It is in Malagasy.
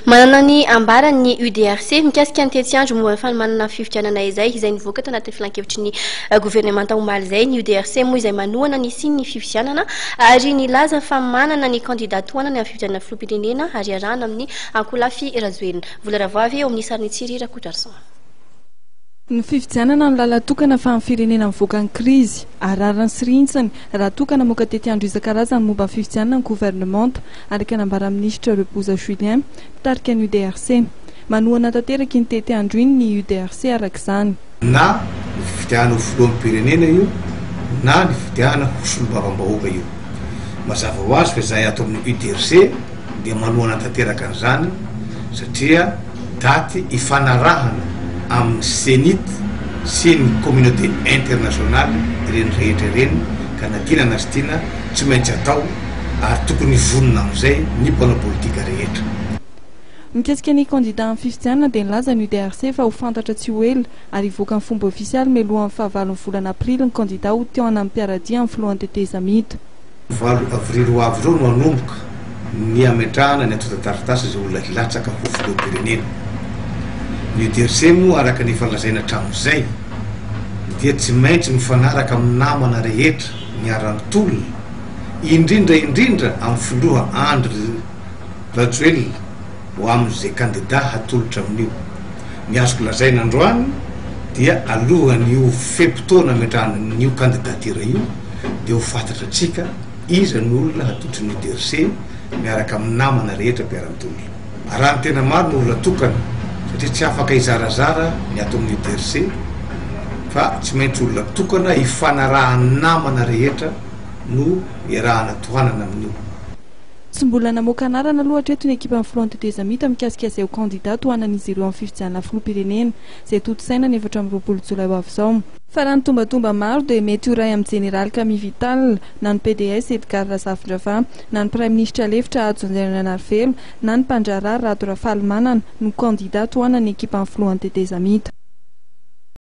Manana ny ambarany UDRC mikasika ny tetsy andro moa fa manana fifidianana izay nivoaka tao anaty filan-kevitry ny gouvernemanta omaly izay ny UDRC moa izay manohana ny siny ny fifidianana ary nilaza fa manana ny kandidatoana ny fifidianana filoham-pirenena ary arahana amin'ny Ankolafy Rajoelina. Vola Ravavy eo amin'ny sariny Tsirira Kotarson. Ny fifidianana ny lalatokana fa amin'ny firenena mivoaka ny krizy ararany sy rintsany raha tokana moka tety andro isan-karazany momba ny fifidianana ny gouvernemanta araka nambara ministra Reposa Julien tarika ny UDRC manohana tanteraka ny tety andro iny ny UDRC araka izany na ny fifidianana ho filoham-pirenena io na ny fifidianana ho solombavam-bahoaka io mazava ho azy fa izay ato amin'ny UDRC dia manohana tanteraka an'izany satria daty ifanarahana amin'ny senit sy ny communauté internationale ireny rehetra ireny ka nadinana azy tiana tsy maintsy atao ary tokony vonona amin'izay ny mpanao politika rehetra. Mikasika ny candidat amin'ny fifidianana dia nilaza ny UDRC fa ho fantatra tsy ho ela ary hivoaka ny fomba ofisialy mialohan'ny fahavalon'ny volana aprily ny candidat ho tiana amin'ny mpiaradia amin'ny filohan'ny teteza mito. 9 avrily ho avy ireo no hanomboka ny ametrahana ny atota taratasy izay olona hilatsaka ho filoham-pirenena. Ny UDRC moa araka ny falazaina hatramin'izay dia tsy maintsy mifanaraka amin'ny namana rehetra miara-mitolona indrindra amin'ny filoha Andry Rajoelina ho amin'izay candidat hatolotra amin'io. Ny azoko lazaina androany dia alohan'io fepotona ametrahana n'io candidature io dia ho fantatra antsika iza ny olona hatolotry ny UDRC miaraka amin'ny namana rehetra mpiara-mitolona. Raha ny tena maro ny olona tokana satria tsy afaka izarazara ny ato amin'ny UDRC fa tsy maintsy olona tokana hifanarahany namana rehetra no iarahana tohanana amin'io. Tsy mbola namoaka anarana loatra eto ny ekipa amin'ny filohan'ny teteza mito mikasika izay ho candidat hoanan'izy ireo amin'ny fifidianana filoham-pirenena izay totosaina ny 24 Jolay ho avy izao. Fa raha ny tombatomba maro dia mety ho ray amin'ny général Camille Vital na ny PDS Edgar Razafindrava na ny prime ministre lefitra Adjonjana Narfelo na ny mpandrarary Rado Rafalimanana no candidat hoanan'ny ekipa amin'ny filohan'ny teteza mito.